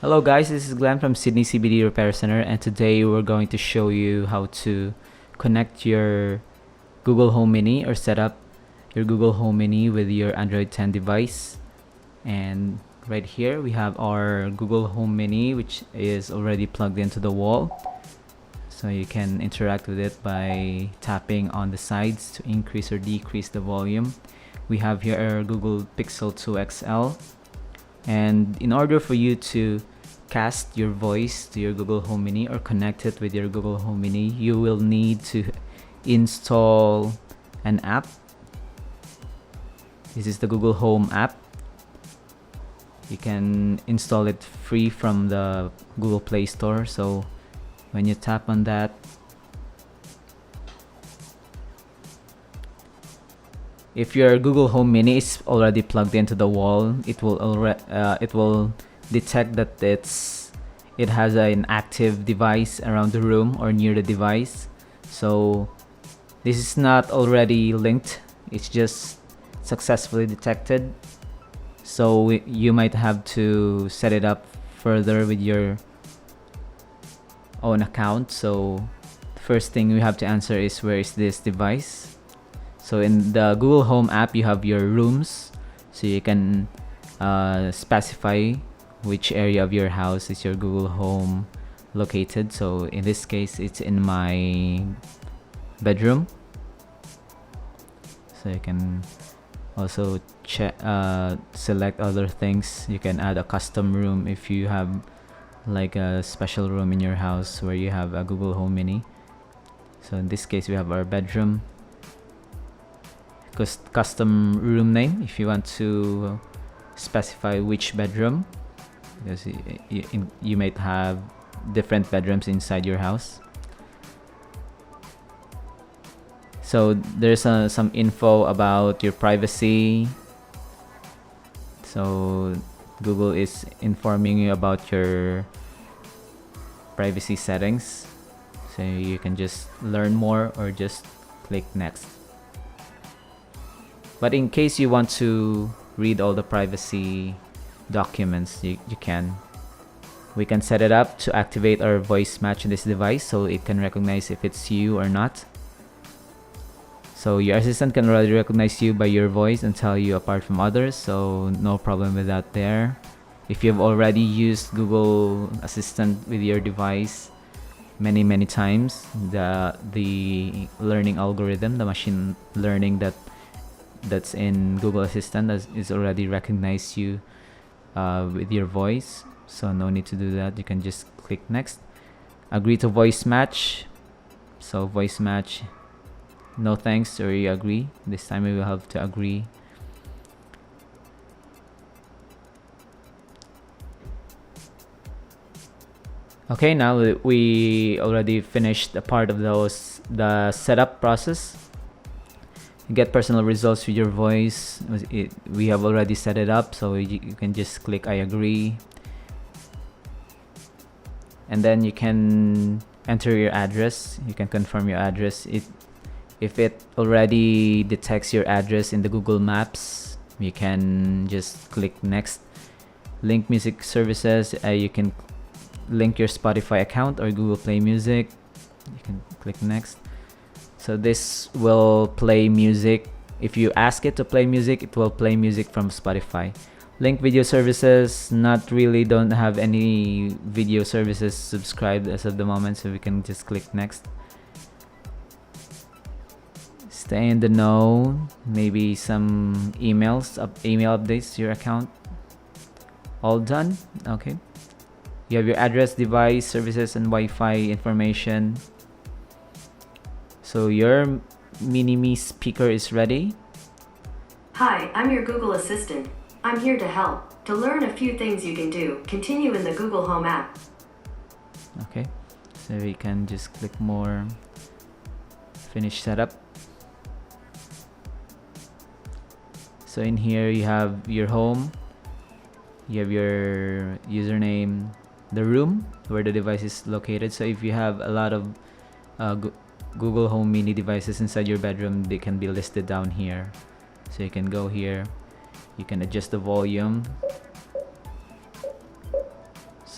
Hello guys, this is Glenn from Sydney CBD Repair Center, and today we're going to show you how to connect your Google Home Mini or set up your Google Home Mini with your Android 10 device. And right here we have our Google Home Mini, which is already plugged into the wall. So you can interact with it by tapping on the sides to increase or decrease the volume. We have here our Google Pixel 2 XL. And in order for you to cast your voice to your Google Home Mini or connect it with your Google Home Mini, you will need to install an app. This is the Google Home app. You can install it free from the Google Play Store. So when you tap on that, if your Google Home Mini is already plugged into the wall, it will detect that it has an active device around the room or near the device. So this is not already linked, it's just successfully detected. So you might have to set it up further with your own account. So the first thing we have to answer is, where is this device? So in the Google Home app, you have your rooms, so you can specify which area of your house is your Google Home located. So in this case, it's in my bedroom. So you can also select other things. You can add a custom room if you have like a special room in your house where you have a Google Home Mini. So in this case, we have our bedroom. Custom room name if you want to specify which bedroom, because you might have different bedrooms inside your house. So there's some info about your privacy. So Google is informing you about your privacy settings, so you can just learn more or just click next. But in case you want to read all the privacy documents, you can. We can set it up to activate our voice match in this device, so it can recognize if it's you or not. So your assistant can already recognize you by your voice and tell you apart from others, so no problem with that there. If you've already used Google Assistant with your device many times, the learning algorithm, the machine learning that's in Google Assistant is already recognized you with your voice, so no need to do that. You can just click next. Agree to voice match. So voice match, no thanks, or you agree. This time we will have to agree. Okay, now we already finished a part of the setup process. Get personal results with your voice. We have already set it up, so you can just click I agree, and then you can enter your address. You can confirm your address. If it already detects your address in the Google Maps, you can just click next. Link music services. You can link your Spotify account or Google Play Music. You can click next. So this will play music. If you ask it to play music, it will play music from Spotify. Link video services, don't have any video services subscribed as of the moment, so we can just click next. Stay in the know, maybe some email updates to your account. All done. Okay. You have your address, device, services, and Wi-Fi information. So your Mini-Me speaker is ready. Hi, I'm your Google Assistant. I'm here to help. To learn a few things you can do, continue in the Google Home app. Okay, so we can just click more. Finish setup. So in here you have your home. You have your username, the room where the device is located. So if you have a lot of Google Home Mini devices inside your bedroom, they can be listed down here. So you can go here, you can adjust the volume.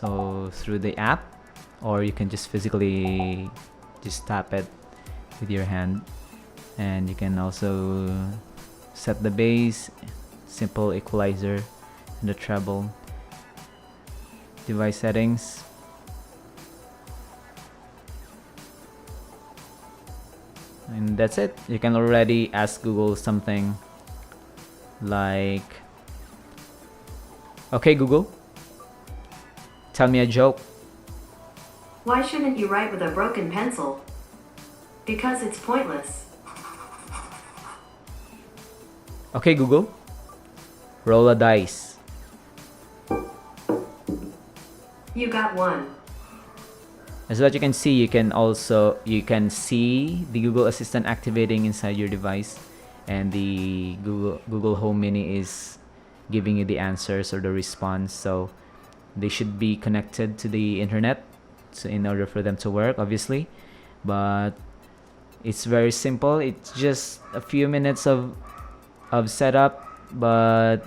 so through the app, or you can just physically just tap it with your hand. And you can also set the bass, simple equalizer, and the treble. Device settings. And that's it. You can already ask Google something like, okay Google, tell me a joke. Why shouldn't you write with a broken pencil? Because it's pointless. Okay Google, roll a dice. You got one. As what you can see, you can see the Google Assistant activating inside your device, and the Google Home Mini is giving you the answers or the response. So they should be connected to the internet, so in order for them to work, obviously. But it's very simple. It's just a few minutes of setup, but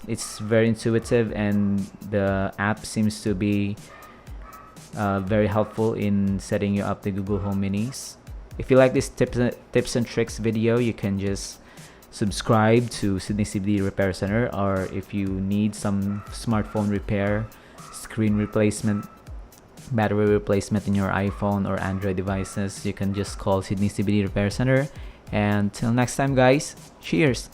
it's very intuitive, and the app seems to be very helpful in setting you up the Google Home Minis. If you like this tips and tricks video, you can just subscribe to Sydney CBD Repair Center, or if you need some smartphone repair, screen replacement, battery replacement in your iPhone or Android devices, you can just call Sydney CBD Repair Center. And till next time guys, cheers!